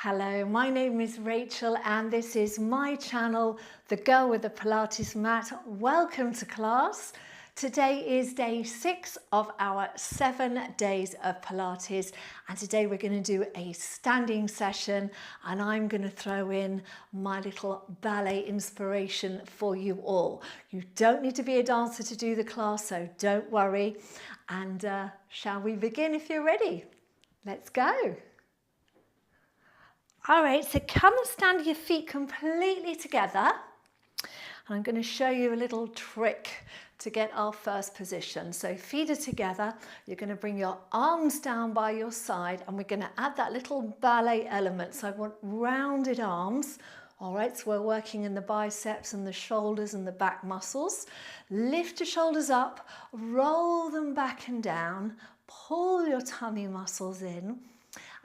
Hello, my name is Rachel and this is my channel, The Girl with the Pilates Mat. Welcome to class. Today is day 6 of our 7 days of Pilates, and today we're going to do a standing session, and I'm going to throw in my little ballet inspiration for you all. You don't need to be a dancer to do the class, so don't worry. And shall we begin if you're ready? Let's go. All right, so come and stand your feet completely together. And I'm going to show you a little trick to get our first position. So feet are together, you're going to bring your arms down by your side, and we're going to add that little ballet element. So I want rounded arms. All right, so we're working in the biceps and the shoulders and the back muscles. Lift your shoulders up, roll them back and down, pull your tummy muscles in.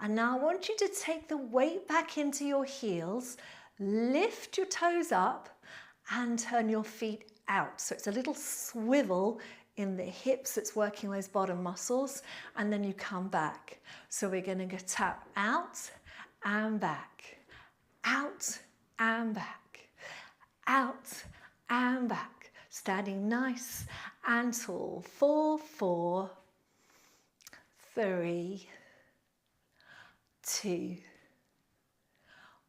And now I want you to take the weight back into your heels, lift your toes up and turn your feet out. So it's a little swivel in the hips that's working those bottom muscles, and then you come back. So we're going to go tap out and back, out and back, out and back. Standing nice and tall. 4, 4, 3, 2,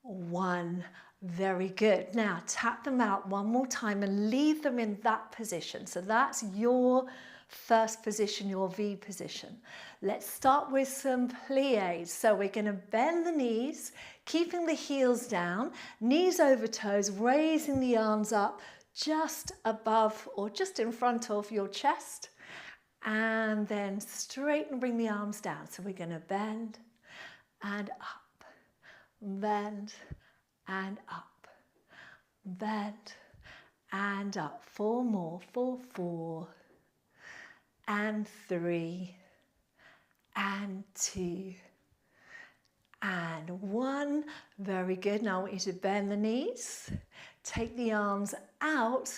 1. Very good. Now tap them out one more time and leave them in that position. So that's your first position, your V position. Let's start with some pliés. So we're going to bend the knees, keeping the heels down, knees over toes, raising the arms up just above or just in front of your chest, and then straighten, bring the arms down. So we're going to bend and up, bend and up, bend and up. 4 more. 4, 4 and 3 and 2 and 1. Very good. Now I want you to bend the knees, take the arms out,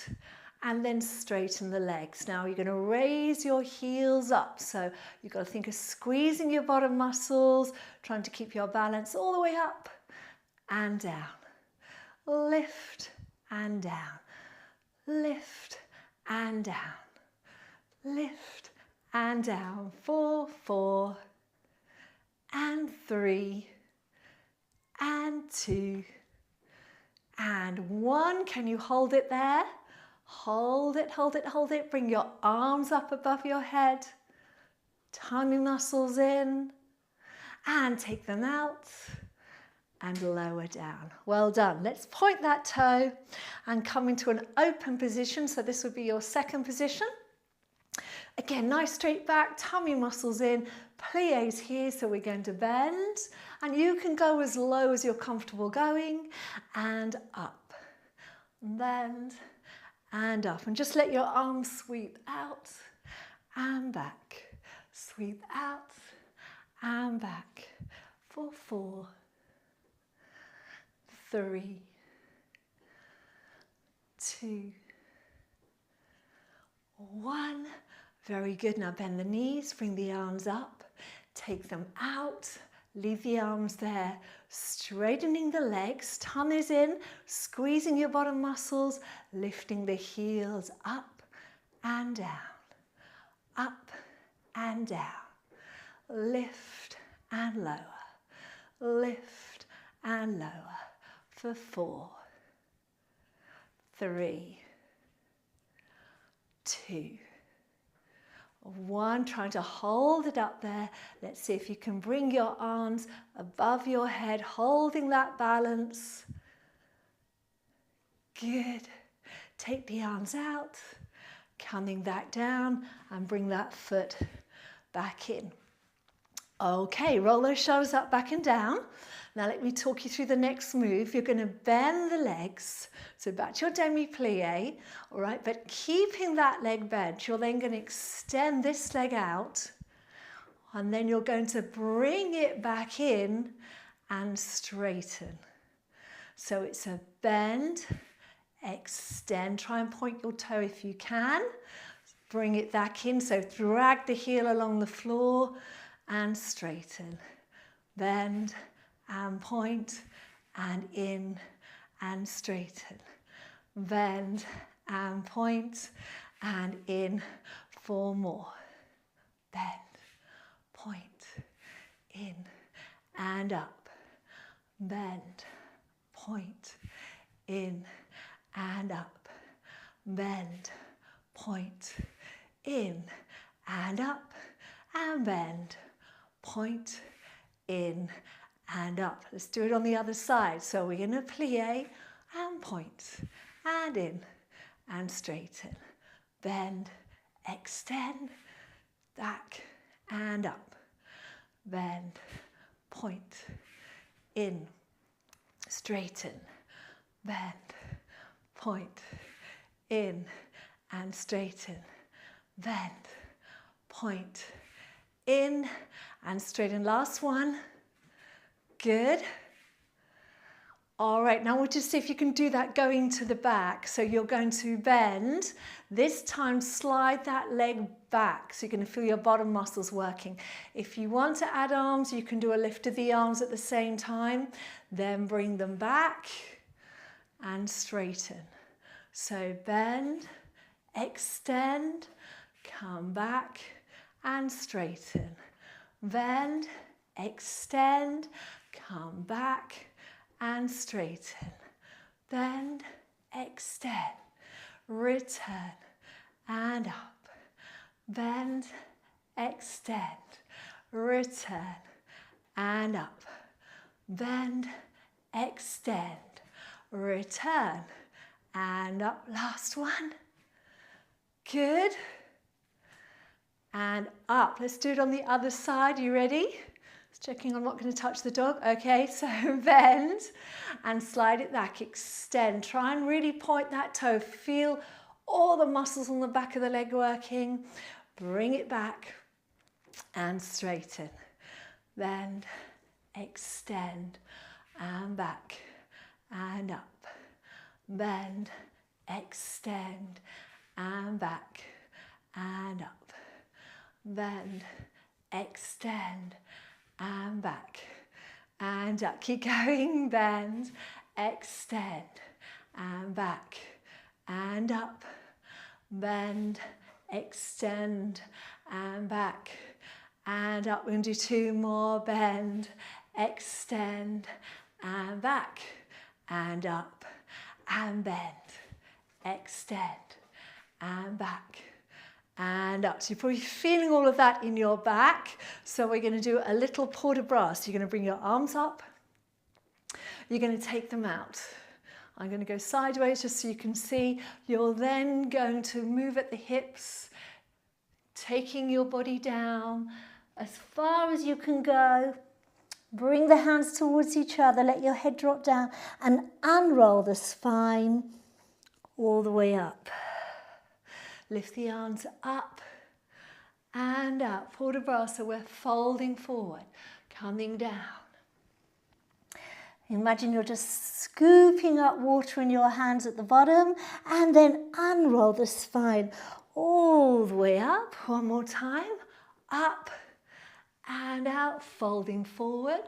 and then straighten the legs. Now you're going to raise your heels up. So you've got to think of squeezing your bottom muscles, trying to keep your balance all the way up and down. Lift and down. Lift and down. Lift and down. 4, 4 and 3 and 2 and 1. Can you hold it there? Hold it, hold it, hold it. Bring your arms up above your head. Tummy muscles in. And take them out. And lower down. Well done. Let's point that toe and come into an open position. So this would be your second position. Again, nice straight back, tummy muscles in, pliés here. So we're going to bend, and you can go as low as you're comfortable going, and up, bend, and up. And just let your arms sweep out and back, sweep out and back. 4, 4, 3, 2, 1. Very good. Now bend the knees, bring the arms up, take them out, leave the arms there, straightening the legs, tummies in, squeezing your bottom muscles, lifting the heels up and down, up and down, lift and lower, lift and lower. For 4, 3, 2, 1. Trying to hold it up there. Let's see if you can bring your arms above your head, holding that balance. Good. Take the arms out, coming back down, and bring that foot back in. Okay, roll those shoulders up, back and down. Now let me talk you through the next move. You're going to bend the legs. So back to your demi-plie, all right? But keeping that leg bent, you're then going to extend this leg out, and then you're going to bring it back in and straighten. So it's a bend, extend. Try and point your toe if you can. Bring it back in. So drag the heel along the floor and straighten. Bend and point, and in and straighten. Bend and point, and in. 4 more. Bend, point, in and up. Bend, point, in and up. Bend, point, in and up. And bend, point, in and up. Let's do it on the other side. So we're going to plie and point and in and straighten. Bend, extend, back and up. Bend, point, in, straighten. Bend, point, in and straighten. Bend, point, in and straighten. Last one. Good. All right, now we'll just see if you can do that going to the back. So you're going to bend. This time slide that leg back so you're going to feel your bottom muscles working. If you want to add arms, you can do a lift of the arms at the same time. Then bring them back and straighten. So bend, extend, come back and straighten. Bend, extend, come back and straighten. Bend, extend, return and up. Bend, extend, return and up. Bend, extend, return and up. Last one. Good. And up. Let's do it on the other side. You ready? Just checking I'm not going to touch the dog. Okay, so bend and slide it back. Extend. Try and really point that toe. Feel all the muscles on the back of the leg working. Bring it back and straighten. Bend, extend, and back and up. Bend, extend, and back and up. Bend, extend, and back and up. Keep going. Bend, extend, and back and up. Bend, extend, and back and up. We're going to do 2 more. Bend, extend, and back and up. And bend, extend, and back and up. So you're probably feeling all of that in your back. So we're going to do a little port de bras. So you're going to bring your arms up. You're going to take them out. I'm going to go sideways just so you can see. You're then going to move at the hips, taking your body down as far as you can go. Bring the hands towards each other. Let your head drop down and unroll the spine all the way up. Lift the arms up and up. Port de bras, so we're folding forward, coming down. Imagine you're just scooping up water in your hands at the bottom and then unroll the spine all the way up. One more time. Up and out, folding forward.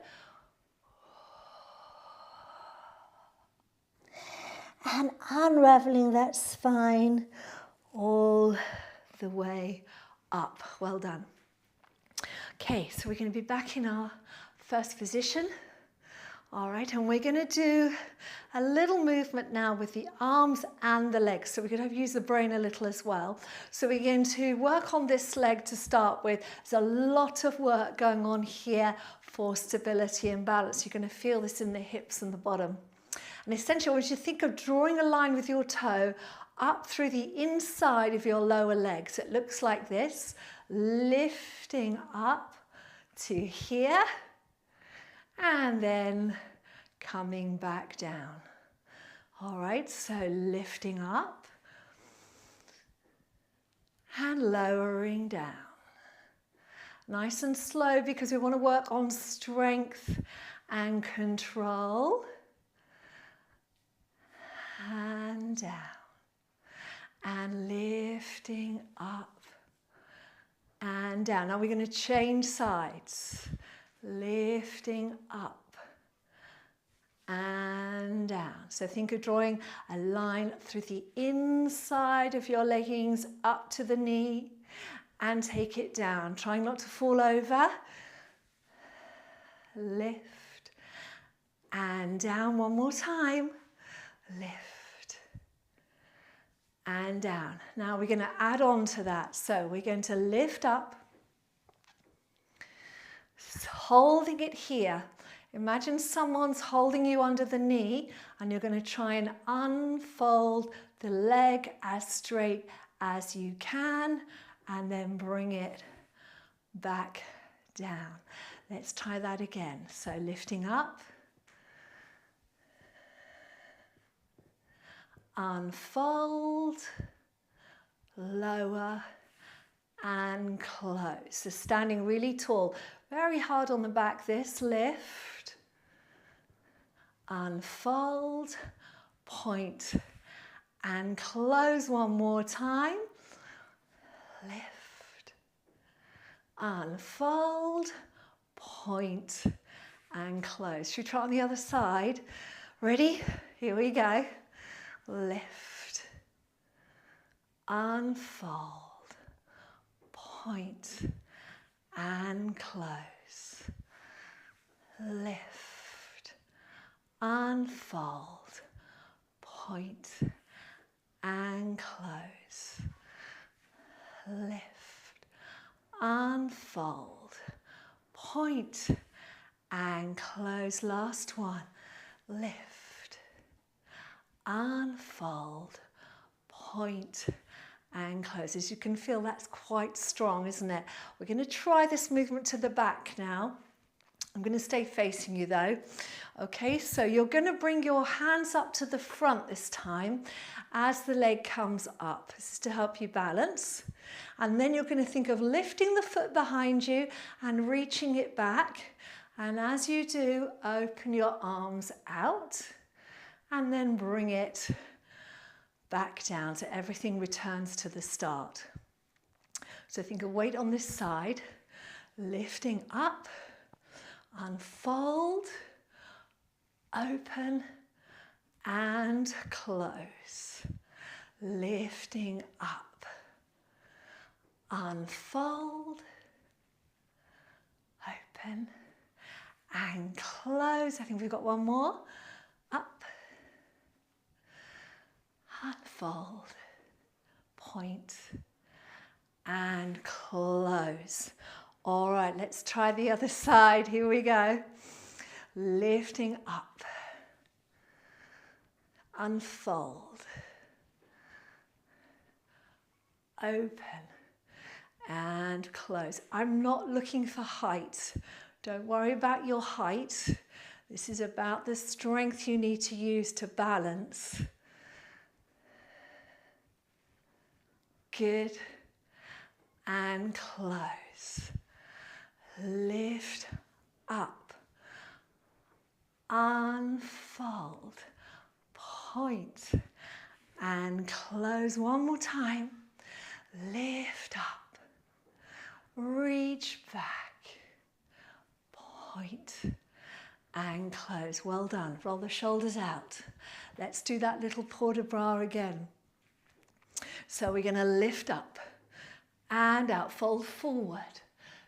And unraveling that spine all the way up. Well done. Okay, so we're going to be back in our first position. All right, and we're going to do a little movement now with the arms and the legs. So we're going to use the brain a little as well. So we're going to work on this leg to start with. There's a lot of work going on here for stability and balance. You're going to feel this in the hips and the bottom. And essentially, I want you to think of drawing a line with your toe up through the inside of your lower leg. So it looks like this, lifting up to here, and then coming back down. All right, so lifting up and lowering down. Nice and slow because we want to work on strength and control. And down. And lifting up and down. Now we're going to change sides. Lifting up and down. So think of drawing a line through the inside of your leggings up to the knee and take it down. Trying not to fall over. Lift and down one more time. Lift and down. Now we're going to add on to that. So we're going to lift up, holding it here. Imagine someone's holding you under the knee and you're going to try and unfold the leg as straight as you can and then bring it back down. Let's try that again. So lifting up, unfold, lower and close. So standing really tall, very hard on the back this, lift, unfold, point and close one more time. Lift, unfold, point and close. Should we try on the other side? Ready? Here we go. Lift, unfold, point and close. Lift, unfold, point and close. Lift, unfold, point and close. Last one. Lift, unfold, point and close. As you can feel, that's quite strong, isn't it? We're going to try this movement to the back now. I'm going to stay facing you though. Okay, so you're going to bring your hands up to the front this time as the leg comes up. This is to help you balance. And then you're going to think of lifting the foot behind you and reaching it back. And as you do, open your arms out and then bring it back down so everything returns to the start. So think of weight on this side, lifting up, unfold, open and close. Lifting up, unfold, open and close. I think we've got one more. Up, unfold, point and close. All right, let's try the other side. Here we go. Lifting up, unfold, open and close. I'm not looking for height. Don't worry about your height. This is about the strength you need to use to balance. Good. And close. Lift up. Unfold. Point. And close one more time. Lift up. Reach back. Point. And close. Well done. Roll the shoulders out. Let's do that little port de bras again. So we're going to lift up and out, fold forward,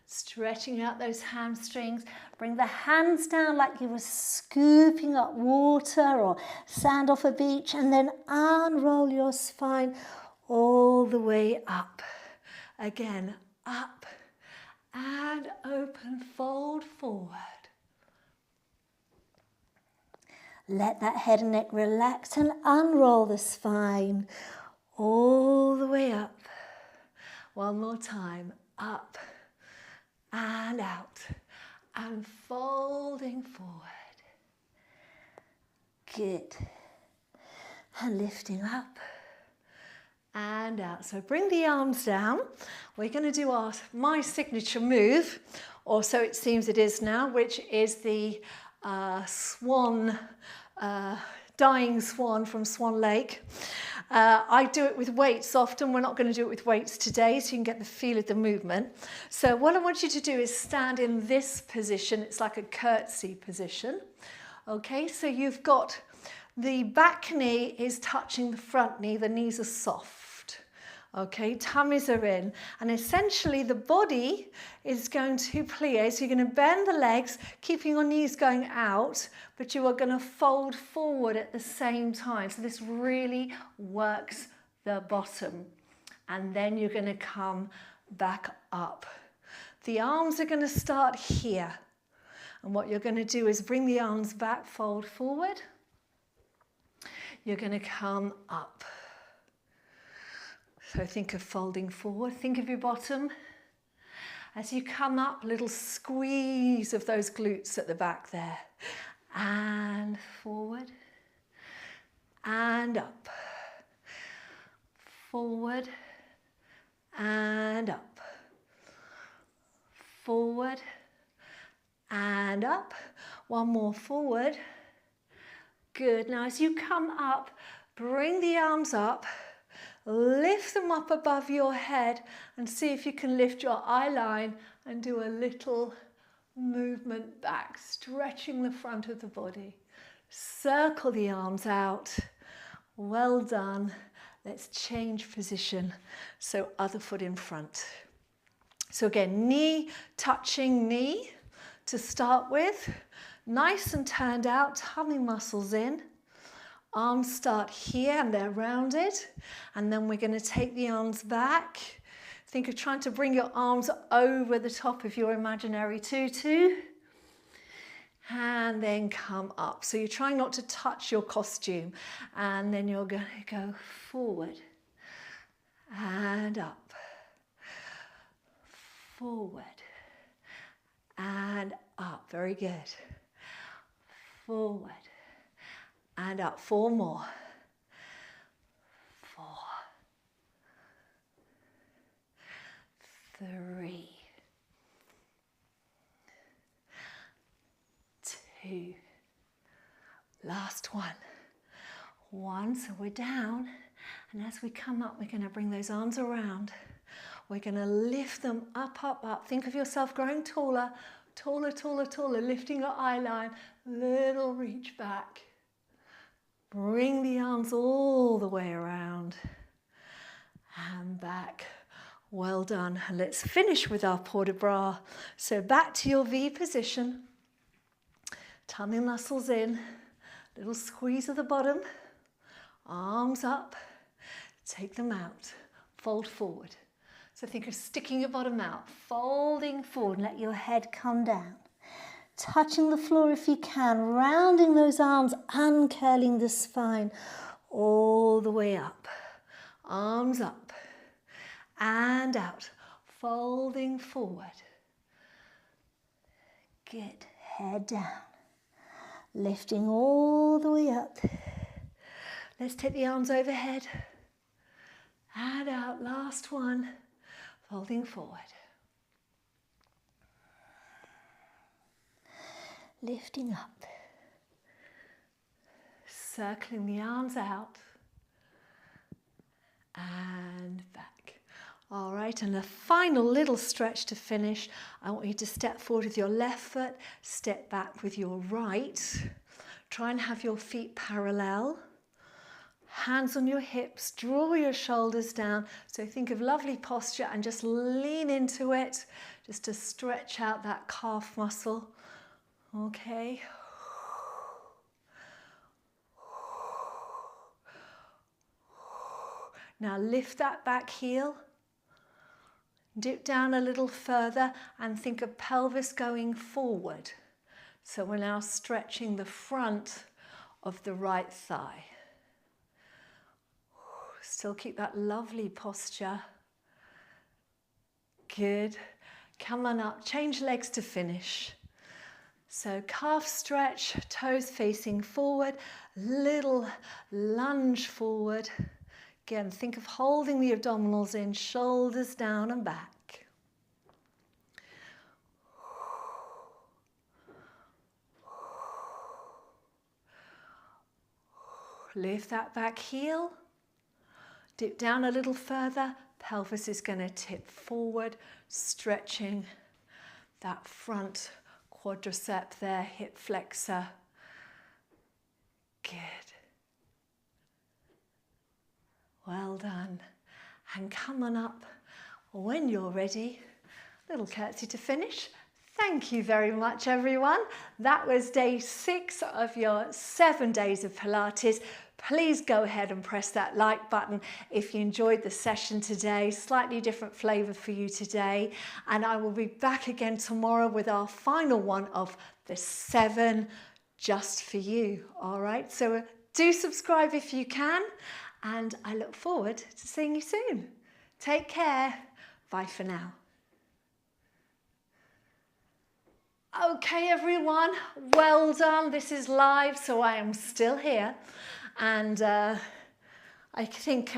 stretching out those hamstrings. Bring the hands down like you were scooping up water or sand off a beach, and then unroll your spine all the way up. Again, up and open, fold forward. Let that head and neck relax and unroll the spine all the way up. One more time, up and out and folding forward. Good. And lifting up and out. So bring the arms down. We're going to do my signature move, or so it seems it is now, which is the swan, dying swan from Swan Lake. I do it with weights often. We're not going to do it with weights today, so you can get the feel of the movement. So what I want you to do is stand in this position. It's like a curtsy position. Okay, so you've got the back knee is touching the front knee, the knees are soft. Okay, tummies are in, and essentially the body is going to plie. So you're going to bend the legs, keeping your knees going out, but you are going to fold forward at the same time. So this really works the bottom, and then you're going to come back up. The arms are going to start here, and what you're going to do is bring the arms back, fold forward. You're going to come up. So think of folding forward, think of your bottom. As you come up, little squeeze of those glutes at the back there. And forward, and up. Forward, and up. Forward, and up. One more forward. Good. Now as you come up, bring the arms up. Lift them up above your head and see if you can lift your eye line and do a little movement back, stretching the front of the body. Circle the arms out. Well done. Let's change position. So other foot in front. So again, knee touching knee to start with. Nice and turned out, tummy muscles in. Arms start here and they're rounded, and then we're going to take the arms back. Think of trying to bring your arms over the top of your imaginary tutu, and then come up. So you're trying not to touch your costume, and then you're going to go forward and up, forward and up. Very good. Forward and up. 4 more. 4, 3, 2. Last one. 1. So we're down, and as we come up, we're going to bring those arms around. We're going to lift them up, up, up. Think of yourself growing taller, taller, taller, taller, lifting your eye line. Little reach back. Bring the arms all the way around and back. Well done. And let's finish with our port de bras. So back to your V position. Tummy muscles in. Little squeeze of the bottom. Arms up. Take them out. Fold forward. So think of sticking your bottom out. Folding forward. Let your head come down. Touching the floor if you can, rounding those arms, uncurling the spine all the way up. Arms up and out, folding forward. Good, head down, lifting all the way up. Let's take the arms overhead and out, last one, folding forward. Lifting up, circling the arms out and back. All right, and a final little stretch to finish. I want you to step forward with your left foot, step back with your right. Try and have your feet parallel. Hands on your hips, draw your shoulders down. So think of lovely posture and just lean into it, just to stretch out that calf muscle. Okay. Now lift that back heel. Dip down a little further and think of pelvis going forward. So we're now stretching the front of the right thigh. Still keep that lovely posture. Good. Come on up. Change legs to finish. So calf stretch, toes facing forward, little lunge forward. Again, think of holding the abdominals in, shoulders down and back. Lift that back heel. Dip down a little further. Pelvis is going to tip forward, stretching that front quadricep there, hip flexor. Good. Well done. And come on up when you're ready. Little curtsy to finish. Thank you very much, everyone. That was day 6 of your 7 days of Pilates. Please go ahead and press that like button if you enjoyed the session today. Slightly different flavour for you today. And I will be back again tomorrow with our final one of the 7 just for you. All right, so do subscribe if you can. And I look forward to seeing you soon. Take care. Bye for now. Okay, everyone, well done. This is live, so I am still here. And I think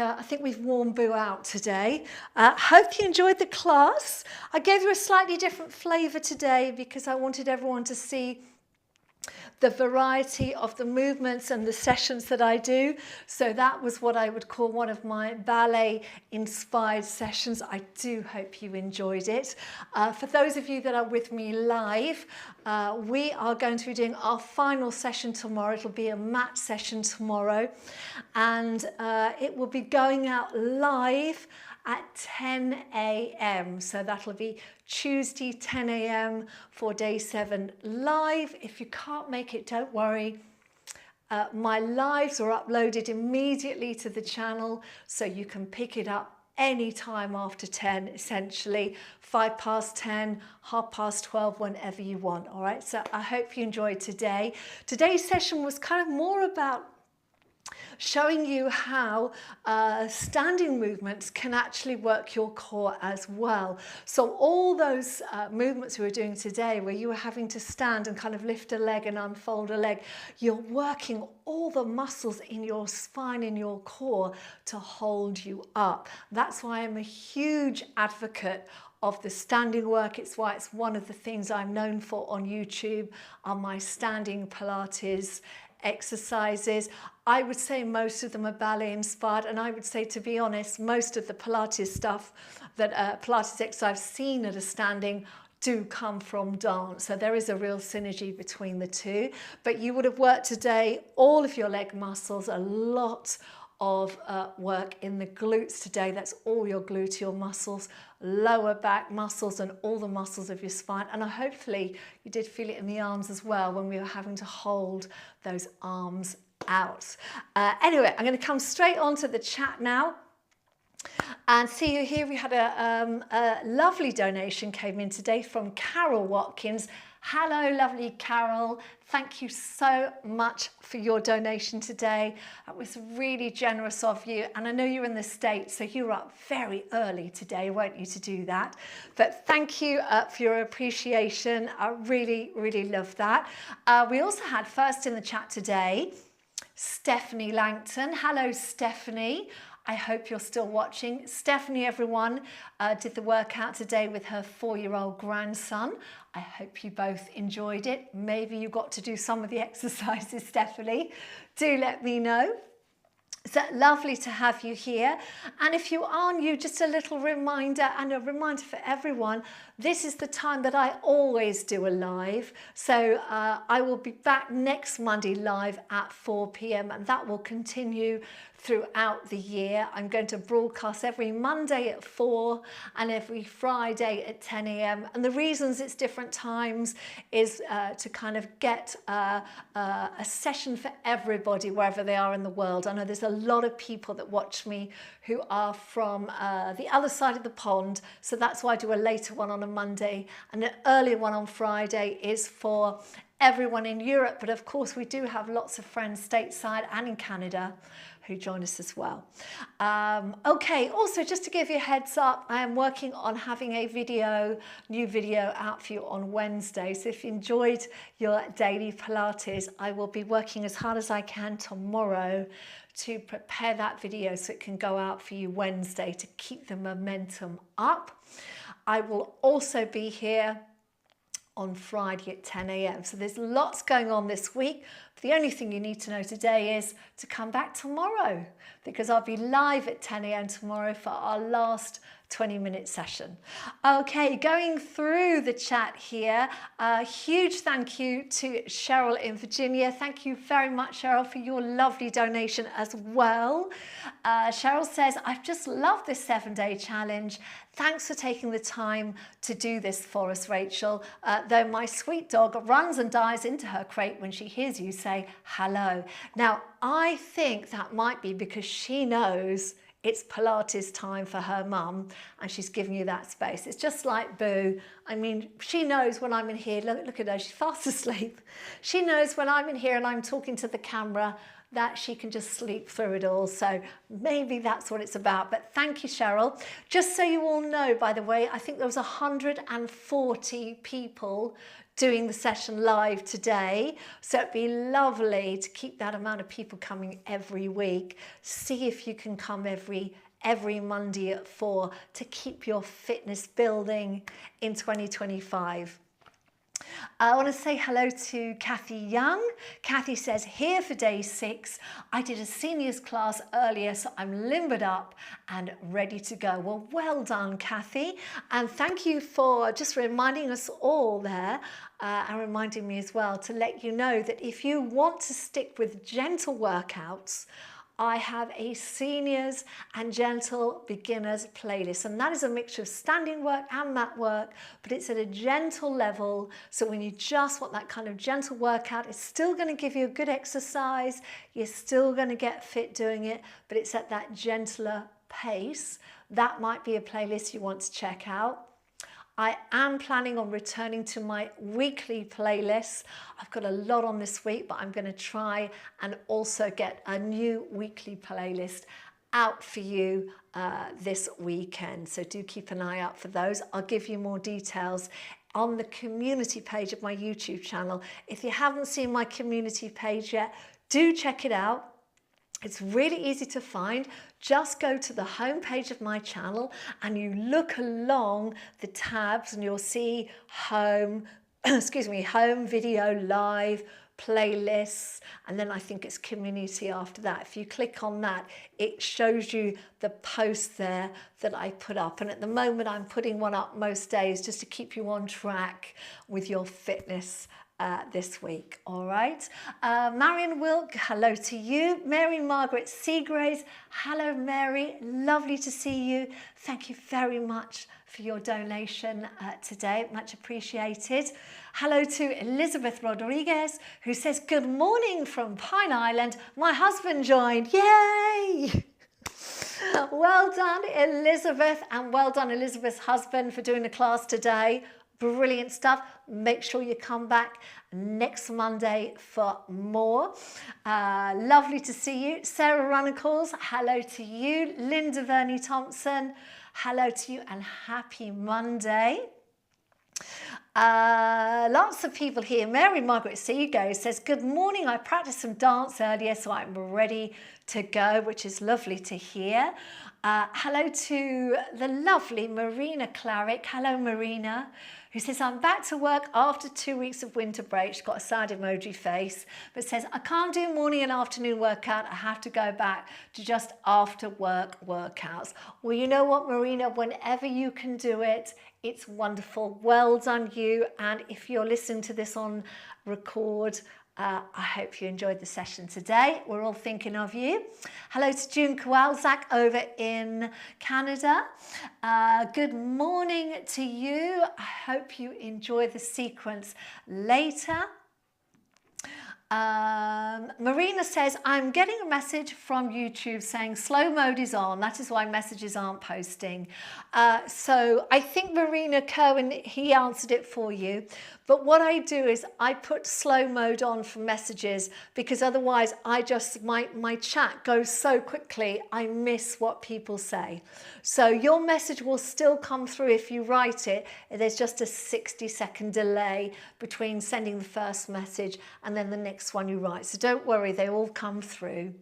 we've worn Boo out today. Hope you enjoyed the class. I gave you a slightly different flavour today because I wanted everyone to see the variety of the movements and the sessions that I do. So that was what I would call one of my ballet inspired sessions. I do hope you enjoyed it. For those of you that are with me live, we are going to be doing our final session tomorrow. It'll be a mat session tomorrow, and it will be going out live at 10 a.m. So that'll be Tuesday 10 a.m. for day 7 live. If you can't make it, don't worry. My lives are uploaded immediately to the channel, so you can pick it up any time after 10, essentially 5 past 10, 12:30, whenever you want. All right, so I hope you enjoyed today. Today's session was kind of more about showing you how standing movements can actually work your core as well. So all those movements we were doing today, where you were having to stand and kind of lift a leg and unfold a leg, you're working all the muscles in your spine, in your core, to hold you up. That's why I'm a huge advocate of the standing work. It's why it's one of the things I'm known for on YouTube, are my standing Pilates exercises. I would say most of them are ballet inspired, and I would say, to be honest, most of the Pilates stuff that Pilates exercises I've seen that are standing do come from dance. So there is a real synergy between the two. But you would have worked today all of your leg muscles, a lot of work in the glutes today. That's all your gluteal muscles, lower back muscles, and all the muscles of your spine. And hopefully you did feel it in the arms as well when we were having to hold those arms out. Anyway, I'm going to come straight on to the chat now and see you here. We had a lovely donation came in today from Carol Watkins. Hello, lovely Carol. Thank you so much for your donation today. That was really generous of you. And I know you're in the States, so you were up very early today, weren't you, to do that? But thank you for your appreciation. I really, really love that. We also had first in the chat today, Stephanie Langton. Hello, Stephanie. I hope you're still watching. Stephanie, everyone, did the workout today with her 4-year-old grandson. I hope you both enjoyed it. Maybe you got to do some of the exercises, Stephanie. Do let me know. It's lovely to have you here. And if you are new, just a little reminder, and a reminder for everyone, this is the time that I always do a live. So I will be back next Monday live at 4 p.m. and that will continue throughout the year. I'm going to broadcast every Monday at 4 and every Friday at 10 a.m. And the reasons it's different times is to kind of get a session for everybody wherever they are in the world. I know there's a lot of people that watch me who are from the other side of the pond, so that's why I do a later one on a Monday, and an earlier one on Friday is for everyone in Europe. But of course we do have lots of friends stateside and in Canada who join us as well. Okay, also just to give you a heads up, I am working on having a new video out for you on Wednesday. So if you enjoyed your daily Pilates, I will be working as hard as I can tomorrow to prepare that video so it can go out for you Wednesday to keep the momentum up. I will also be here on Friday at 10 a.m. So there's lots going on this week. The only thing you need to know today is to come back tomorrow, because I'll be live at 10 a.m. tomorrow for our last 20-minute session. Okay, going through the chat here, a huge thank you to Cheryl in Virginia. Thank you very much, Cheryl, for your lovely donation as well. Cheryl says, I've just loved this 7-day challenge. Thanks for taking the time to do this for us, Rachel. Though my sweet dog runs and dives into her crate when she hears you say hello. Now, I think that might be because she knows it's Pilates time for her mum and she's giving you that space. It's just like Boo. I mean, she knows when I'm in here, look at her, she's fast asleep. She knows when I'm in here and I'm talking to the camera that she can just sleep through it all. So maybe that's what it's about. But thank you, Cheryl. Just so you all know, by the way, I think there was 140 people doing the session live today. So it'd be lovely to keep that amount of people coming every week. See if you can come every Monday at 4 to keep your fitness building in 2025. I want to say hello to Kathy Young. Kathy says, here for day 6. I did a seniors class earlier, so I'm limbered up and ready to go. Well done, Kathy. And thank you for just reminding us all there and reminding me as well to let you know that if you want to stick with gentle workouts, I have a seniors and gentle beginners playlist, and that is a mixture of standing work and mat work, but it's at a gentle level. So when you just want that kind of gentle workout, it's still going to give you a good exercise. You're still going to get fit doing it, but it's at that gentler pace. That might be a playlist you want to check out. I am planning on returning to my weekly playlists. I've got a lot on this week, but I'm going to try and also get a new weekly playlist out for you this weekend. So do keep an eye out for those. I'll give you more details on the community page of my YouTube channel. If you haven't seen my community page yet, do check it out. It's really easy to find. Just go to the home page of my channel and you look along the tabs and you'll see home, home, video, live, playlists, and then I think it's community after that. If you click on that, it shows you the post there that I put up. And at the moment, I'm putting one up most days just to keep you on track with your fitness this week. All right. Marion Wilk, hello to you. Mary Margaret Seagraves, hello Mary, lovely to see you. Thank you very much for your donation today, much appreciated. Hello to Elizabeth Rodriguez, who says, good morning from Pine Island. My husband joined, yay! Well done, Elizabeth, and well done, Elizabeth's husband, for doing the class today. Brilliant stuff. Make sure you come back next Monday for more. Lovely to see you. Sarah Runnacles, hello to you. Linda Verney Thompson, hello to you and happy Monday. Lots of people here. Mary Margaret Seago says, good morning. I practiced some dance earlier, so I'm ready to go, which is lovely to hear. Hello to the lovely Marina Clarick. Hello, Marina, who says, I'm back to work after 2 weeks of winter break. She's got a sad emoji face, but says, I can't do morning and afternoon workout. I have to go back to just after work workouts. Well, you know what, Marina, whenever you can do it, it's wonderful. Well done, you. And if you're listening to this on record, I hope you enjoyed the session today. We're all thinking of you. Hello to June Kowalczak over in Canada. Good morning to you. I hope you enjoy the sequence later. Marina says, I'm getting a message from YouTube saying slow mode is on. That is why messages aren't posting. So I think Marina Cohen, he answered it for you. But what I do is I put slow mode on for messages because otherwise my chat goes so quickly, I miss what people say. So your message will still come through if you write it. There's just a 60-second delay between sending the first message and then the next one you write. So don't worry, they all come through.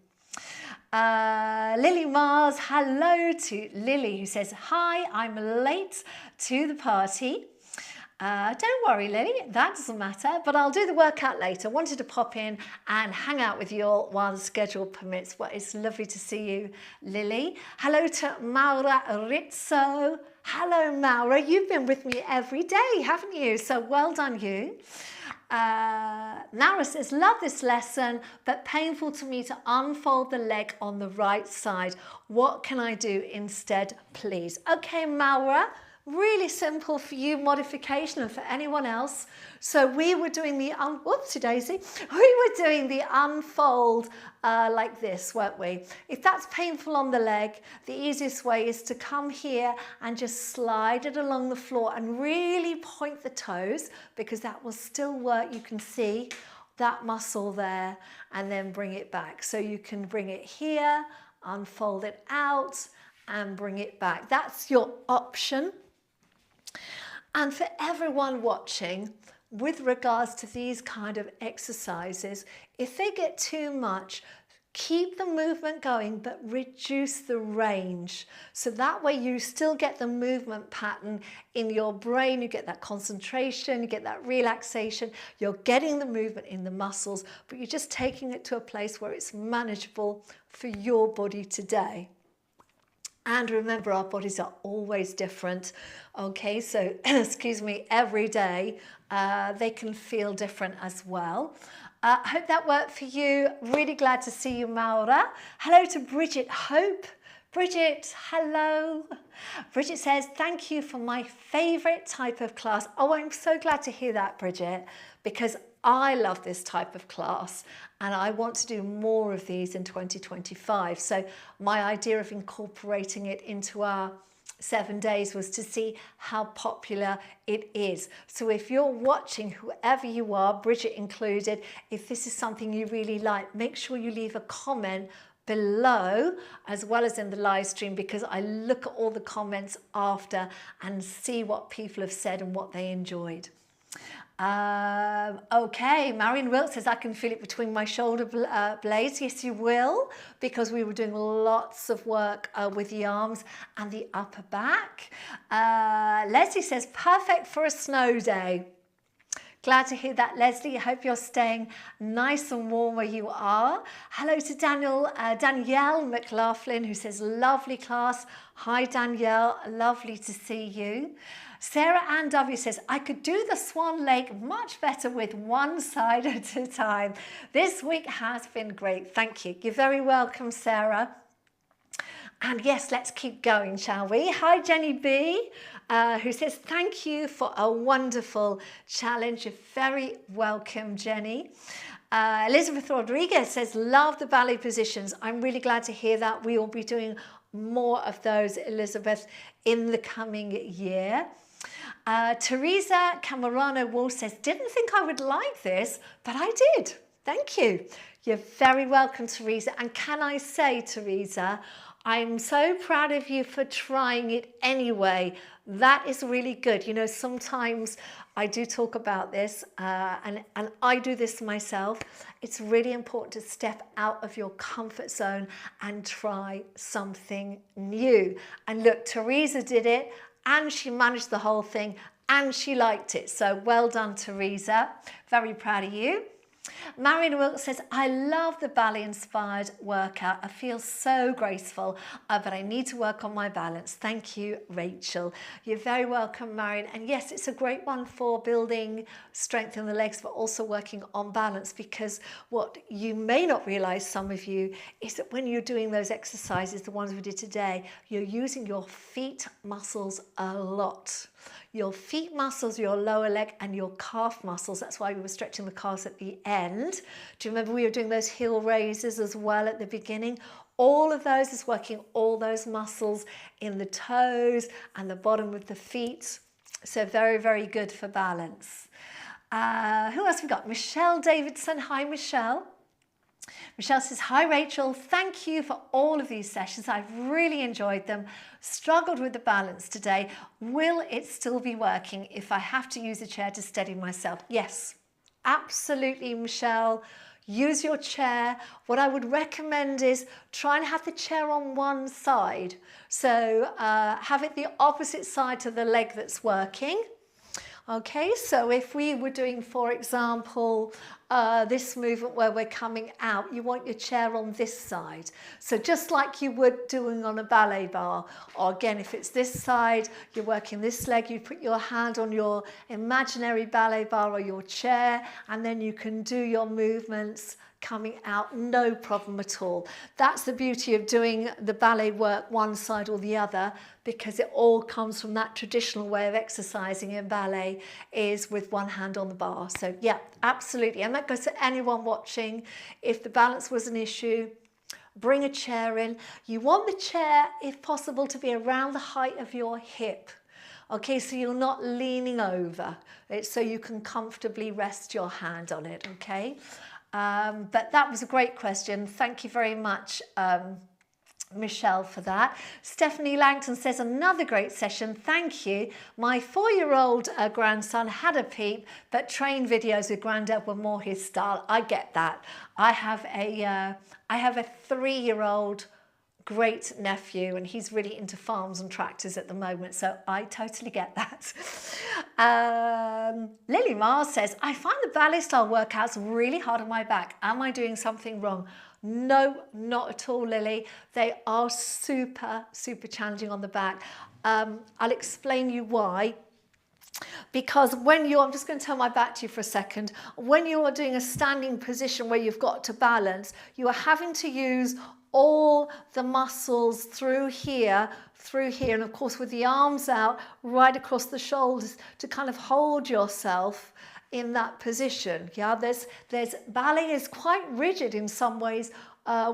Lily Mars, hello to Lily, who says, hi, I'm late to the party. Don't worry, Lily, that doesn't matter, but I'll do the workout later. Wanted to pop in and hang out with you all while the schedule permits. Well, it's lovely to see you, Lily. Hello to Maura Rizzo. Hello, Maura. You've been with me every day, haven't you? So well done, you. Nara says, love this lesson, but painful to me to unfold the leg on the right side. What can I do instead, please? Okay, Maura. Really simple for you modification and for anyone else. So we were doing the, whoopsie daisy, we were doing the unfold like this, weren't we? If that's painful on the leg, the easiest way is to come here and just slide it along the floor and really point the toes, because that will still work. You can see that muscle there, and then bring it back. So you can bring it here, unfold it out and bring it back. That's your option. And for everyone watching, with regards to these kind of exercises, if they get too much, keep the movement going, but reduce the range. So that way you still get the movement pattern in your brain, you get that concentration, you get that relaxation, you're getting the movement in the muscles, but you're just taking it to a place where it's manageable for your body today. And remember, our bodies are always different. Okay, so excuse me, every day they can feel different as well. Hope that worked for you. Really glad to see you, Maura. Hello to Bridget Hope. Bridget, hello. Bridget says, thank you for my favourite type of class. Oh, I'm so glad to hear that, Bridget, because I love this type of class and I want to do more of these in 2025. So my idea of incorporating it into our 7 days was to see how popular it is. So if you're watching, whoever you are, Bridget included, if this is something you really like, make sure you leave a comment below as well as in the live stream, because I look at all the comments after and see what people have said and what they enjoyed. Okay, Marion Wilkes says, I can feel it between my shoulder blades. Yes, you will, because we were doing lots of work with the arms and the upper back. Leslie says, perfect for a snow day. Glad to hear that, Leslie. I hope you're staying nice and warm where you are. Hello to Danielle McLaughlin, who says, lovely class. Hi, Danielle. Lovely to see you. Sarah Ann W says, I could do the swan lake much better with one side at a time. This week has been great. Thank you. You're very welcome, Sarah. And yes, let's keep going, shall we? Hi, Jenny B, who says, thank you for a wonderful challenge. You're very welcome, Jenny. Elizabeth Rodriguez says, love the ballet positions. I'm really glad to hear that. We will be doing more of those, Elizabeth, in the coming year. Teresa Camarano Wolf says, didn't think I would like this, but I did. Thank you. You're very welcome, Teresa. And can I say, Teresa, I'm so proud of you for trying it anyway. That is really good. You know, sometimes I do talk about this and I do this myself. It's really important to step out of your comfort zone and try something new. And look, Teresa did it and she managed the whole thing and she liked it. So well done, Teresa. Very proud of you. Marion Wilkes says, I love the ballet-inspired workout. I feel so graceful, but I need to work on my balance. Thank you, Rachel. You're very welcome, Marion. And yes, it's a great one for building strength in the legs, but also working on balance, because what you may not realize, some of you, is that when you're doing those exercises, the ones we did today, you're using your feet muscles a lot. Your feet muscles, your lower leg and your calf muscles. That's why we were stretching the calves at the end. Do you remember we were doing those heel raises as well at the beginning? All of those is working all those muscles in the toes and the bottom of the feet. So very, very good for balance. Who else have we got? Michelle Davidson. Hi, Michelle. Michelle says, hi Rachel, thank you for all of these sessions. I've really enjoyed them. Struggled with the balance today. Will it still be working if I have to use a chair to steady myself? Yes, absolutely, Michelle. Use your chair. What I would recommend is try and have the chair on one side. So have it the opposite side to the leg that's working. Okay, so if we were doing, for example, this movement where we're coming out, you want your chair on this side. So just like you would doing on a ballet bar, or again, if it's this side, you're working this leg, you put your hand on your imaginary ballet bar or your chair, and then you can do your movements coming out, no problem at all. That's the beauty of doing the ballet work one side or the other, because it all comes from that traditional way of exercising in ballet, is with one hand on the bar. So yeah, absolutely. And that goes to anyone watching. If the balance was an issue, bring a chair in. You want the chair, if possible, to be around the height of your hip. Okay, so you're not leaning over. It's so you can comfortably rest your hand on it, okay? But that was a great question. Thank you very much, Michelle, for that. Stephanie Langton says, another great session. Thank you. My 4-year-old grandson had a peep, but train videos with Grandad were more his style. I get that. I have a 3-year-old great nephew, and he's really into farms and tractors at the moment, so I totally get that. Lily Mars says, I find the ballet style workouts really hard on my back. Am I doing something wrong? No, not at all, Lily. They are super challenging on the back. I'll explain you why. Because when you're, I'm just going to turn my back to you for a second, when you are doing a standing position where you've got to balance, you are having to use all the muscles through here, and of course with the arms out, right across the shoulders to kind of hold yourself in that position. Yeah, there's ballet is quite rigid in some ways.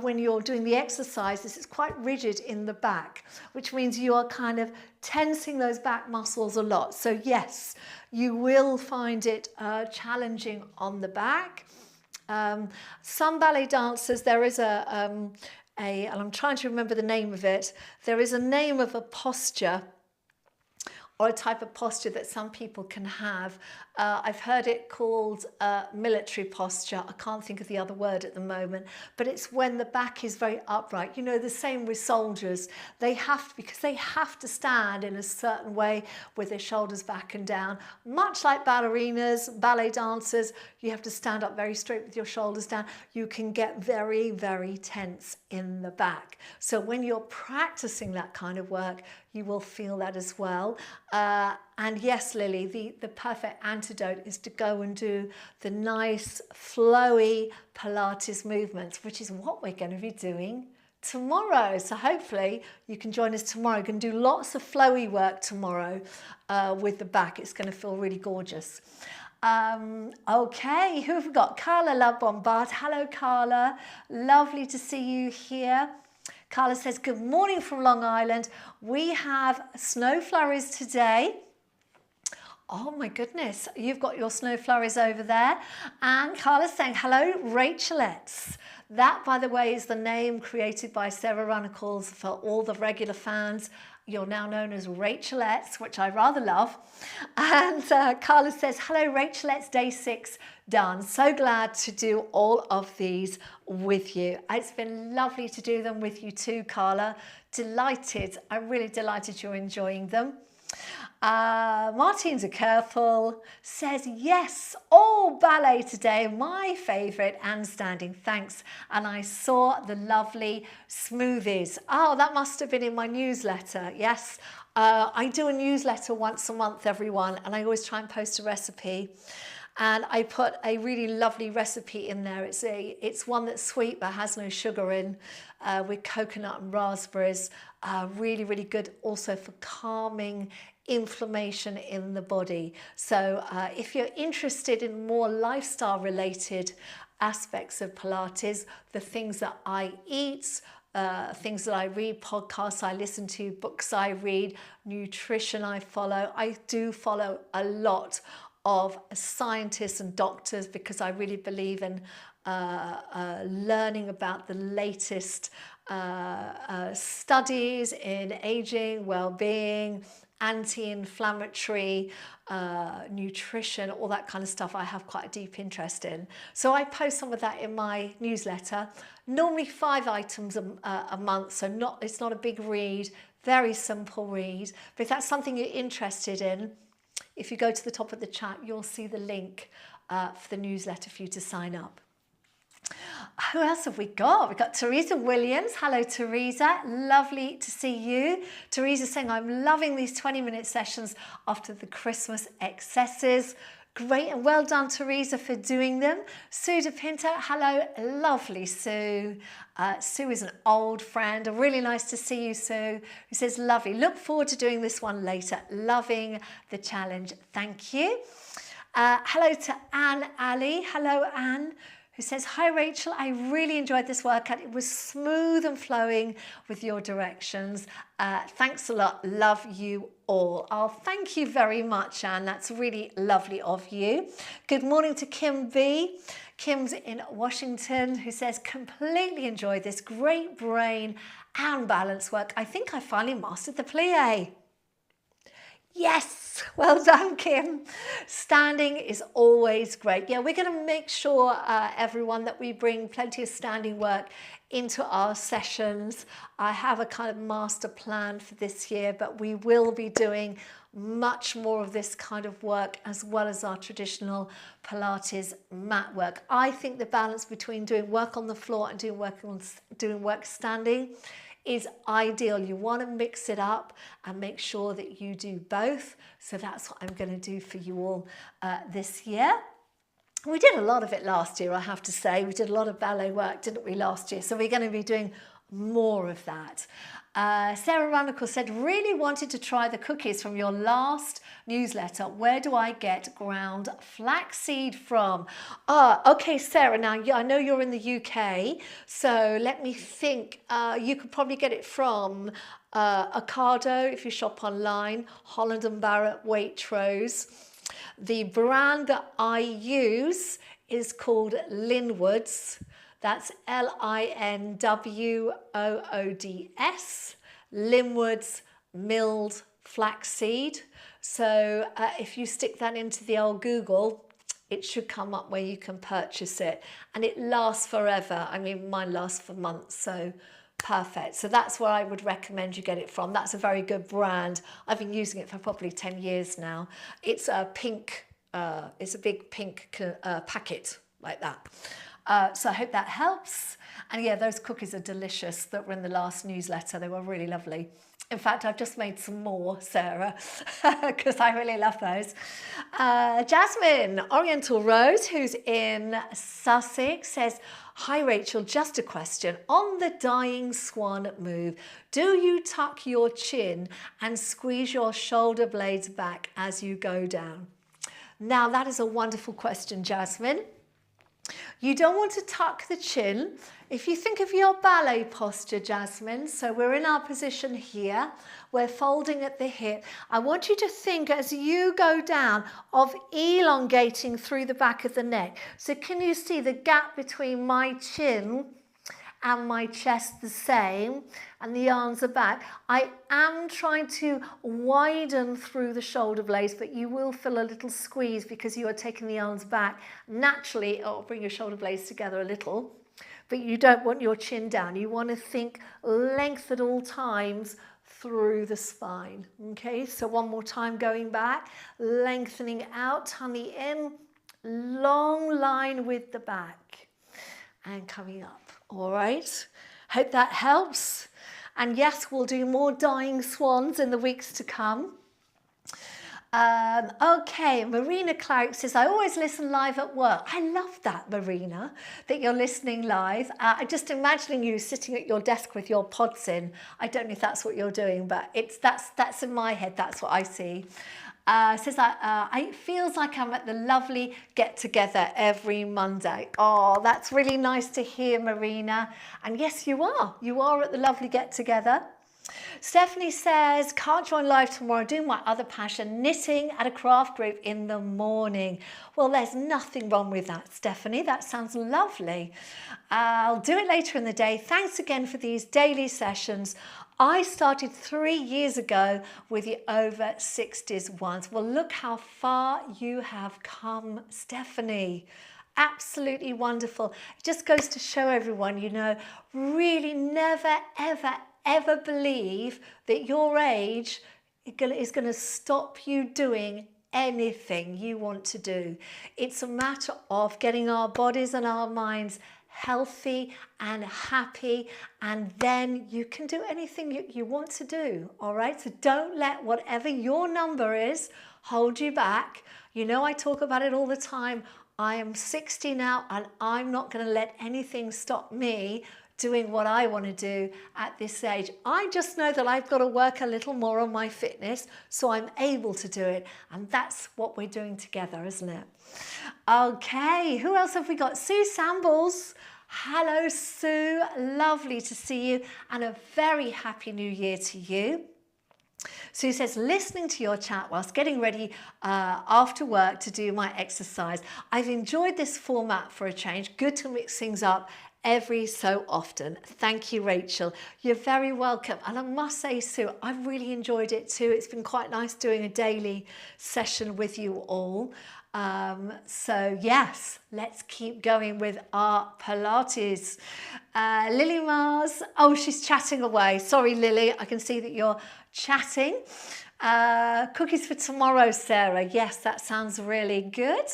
When you're doing the exercises, it's quite rigid in the back, which means you are kind of tensing those back muscles a lot. So yes, you will find it challenging on the back. Some ballet dancers, there is and I'm trying to remember the name of it, there is a name of a posture or a type of posture that some people can have. I've heard it called military posture. I can't think of the other word at the moment, but it's when the back is very upright. You know, the same with soldiers. They have to, because they have to stand in a certain way with their shoulders back and down. Much like ballerinas, ballet dancers, you have to stand up very straight with your shoulders down. You can get very tense in the back. So when you're practicing that kind of work, you will feel that as well. And yes, Lily, the perfect antidote is to go and do the nice, flowy Pilates movements, which is what we're going to be doing tomorrow. So hopefully you can join us tomorrow. You can do lots of flowy work tomorrow with the back. It's going to feel really gorgeous. Okay, who have we got? Carla Love Bombard. Hello, Carla. Lovely to see you here. Carla says, good morning from Long Island. We have snow flurries today. Oh my goodness, you've got your snow flurries over there. And Carla's saying, hello, Rachelettes. That, by the way, is the name created by Sarah Runnacles for all the regular fans. You're now known as Rachelettes, which I rather love. And Carla says, hello, Rachelettes, day 6 done. So glad to do all of these with you. It's been lovely to do them with you too, Carla. Delighted. I'm really delighted you're enjoying them. Martine Careful says, yes, all ballet today, my favourite, and standing, thanks. And I saw the lovely smoothies. Oh, that must have been in my newsletter. Yes, I do a newsletter once a month, everyone, and I always try and post a recipe. And I put a really lovely recipe in there. It's one that's sweet but has no sugar in, with coconut and raspberries. Really good also for calming inflammation in the body. So if you're interested in more lifestyle related aspects of Pilates, the things that I eat, things that I read, podcasts I listen to, books I read, nutrition I follow. I do follow a lot of scientists and doctors because I really believe in learning about the latest studies in aging, well-being, anti-inflammatory, nutrition, all that kind of stuff I have quite a deep interest in. So I post some of that in my newsletter, normally 5 items a month, so it's not a big read, very simple read. But if that's something you're interested in, if you go to the top of the chat, you'll see the link for the newsletter for you to sign up. Who else have we got? We've got Teresa Williams. Hello, Teresa. Lovely to see you. Teresa saying, I'm loving these 20-minute sessions after the Christmas excesses. Great and well done, Teresa, for doing them. Sue De Pinto, hello, lovely Sue. Sue is an old friend. Really nice to see you, Sue, who says, lovely. Look forward to doing this one later. Loving the challenge. Thank you. Hello to Anne Ali. Hello, Anne, who says, hi Rachel, I really enjoyed this workout. It was smooth and flowing with your directions. Thanks a lot. Love you all. Oh, thank you very much, Anne. That's really lovely of you. Good morning to Kim B. Kim's in Washington, who says, completely enjoyed this great brain and balance work. I think I finally mastered the plie. Yes, well done, Kim. Standing is always great. Yeah, we're going to make sure, everyone, that we bring plenty of standing work into our sessions. I have a kind of master plan for this year, but we will be doing much more of this kind of work as well as our traditional Pilates mat work. I think the balance between doing work on the floor and doing work standing is ideal. You want to mix it up and make sure that you do both. So that's what I'm going to do for you all this year. We did a lot of it last year, I have to say. We did a lot of ballet work, didn't we, last year? So we're going to be doing more of that. Sarah Ranical said, really wanted to try the cookies from your last newsletter. Where do I get ground flaxseed from? Okay, Sarah, now I know you're in the UK, so let me think. You could probably get it from Ocado if you shop online, Holland & Barrett, Waitrose. The brand that I use is called Linwoods. That's Linwoods, Linwoods milled flaxseed. So if you stick that into the old Google, it should come up where you can purchase it. And it lasts forever. I mean, mine lasts for months, so perfect. So that's where I would recommend you get it from. That's a very good brand. I've been using it for probably 10 years now. It's a pink, it's a big pink packet like that. So I hope that helps. And yeah, those cookies are delicious that were in the last newsletter. They were really lovely. In fact, I've just made some more, Sarah, because I really love those. Jasmine Oriental Rose, who's in Sussex, says, hi Rachel, just a question. On the dying swan move, do you tuck your chin and squeeze your shoulder blades back as you go down? Now, that is a wonderful question, Jasmine. You don't want to tuck the chin. If you think of your ballet posture, Jasmine, so we're in our position here, we're folding at the hip. I want you to think as you go down of elongating through the back of the neck. So can you see the gap between my chin and my chest the same, and the arms are back? I am trying to widen through the shoulder blades, but you will feel a little squeeze because you are taking the arms back. Naturally, it'll bring your shoulder blades together a little, but you don't want your chin down. You want to think length at all times through the spine. Okay, so one more time, going back, lengthening out, tummy in, long line with the back, and coming up. All right, hope that helps. And yes, we'll do more dying swans in the weeks to come. Okay, Marina Clark says, I always listen live at work. I love that, Marina, that you're listening live. I'm just imagining you sitting at your desk with your pods in. I don't know if that's what you're doing, but that's in my head. That's what I see. Says it feels like I'm at the lovely get-together every Monday. Oh, that's really nice to hear, Marina. And yes, you are. You are at the lovely get-together. Stephanie says, can't join live tomorrow, doing my other passion, knitting at a craft group in the morning. Well, there's nothing wrong with that, Stephanie. That sounds lovely. I'll do it later in the day. Thanks again for these daily sessions. I started 3 years ago with the over 60s ones. Well, look how far you have come, Stephanie. Absolutely wonderful. It just goes to show everyone, you know, really never, ever believe that your age is going to stop you doing anything you want to do. It's a matter of getting our bodies and our minds healthy and happy, and then you can do anything you want to do. All right, so don't let whatever your number is hold you back. You know, I talk about it all the time. I am 60 now, and I'm not going to let anything stop me doing what I want to do at this age. I just know that I've got to work a little more on my fitness so I'm able to do it. And that's what we're doing together, isn't it? Okay, who else have we got? Sue Sambles. Hello, Sue. Lovely to see you, and a very happy new year to you. Sue says, listening to your chat whilst getting ready after work to do my exercise. I've enjoyed this format for a change. Good to mix things up every so often. Thank you, Rachel. You're very welcome. And I must say, Sue, I've really enjoyed it too. It's been quite nice doing a daily session with you all. So yes, let's keep going with our Pilates. Lily Mars, oh, she's chatting away. Sorry, Lily, I can see that you're chatting. Cookies for tomorrow, Sarah. Yes, that sounds really good.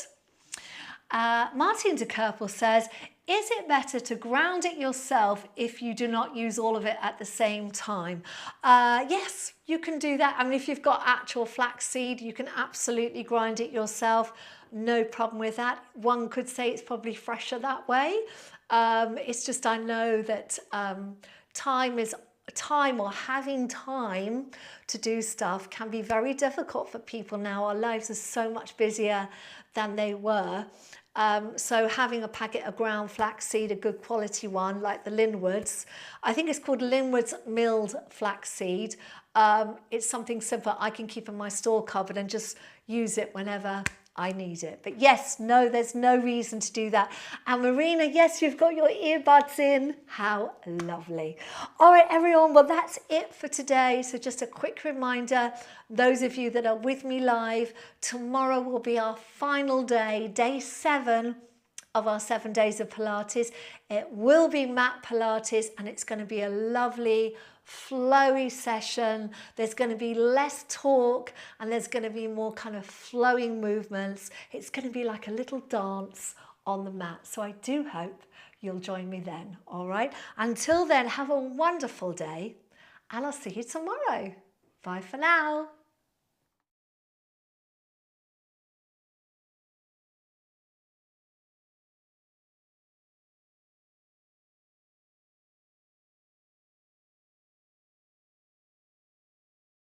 Martin de Kerpel says, is it better to ground it yourself if you do not use all of it at the same time? Yes, you can do that. I mean, if you've got actual flaxseed, you can absolutely grind it yourself. No problem with that. One could say it's probably fresher that way. It's just I know that time or having time to do stuff can be very difficult for people now. Our lives are so much busier than they were. So having a packet of ground flaxseed, a good quality one like the Linwood's, I think it's called Linwood's milled flaxseed. It's something simple I can keep in my store cupboard and just use it whenever I need it. But yes, no, there's no reason to do that. And Marina, yes, you've got your earbuds in. How lovely. All right, everyone, well, that's it for today. So just a quick reminder, those of you that are with me live, tomorrow will be our final day, day 7 of our 7 days of Pilates. It will be mat Pilates, and it's going to be a lovely, flowy session. There's going to be less talk, and there's going to be more kind of flowing movements. It's going to be like a little dance on the mat. So I do hope you'll join me then. All right. Until then, have a wonderful day, and I'll see you tomorrow. Bye for now.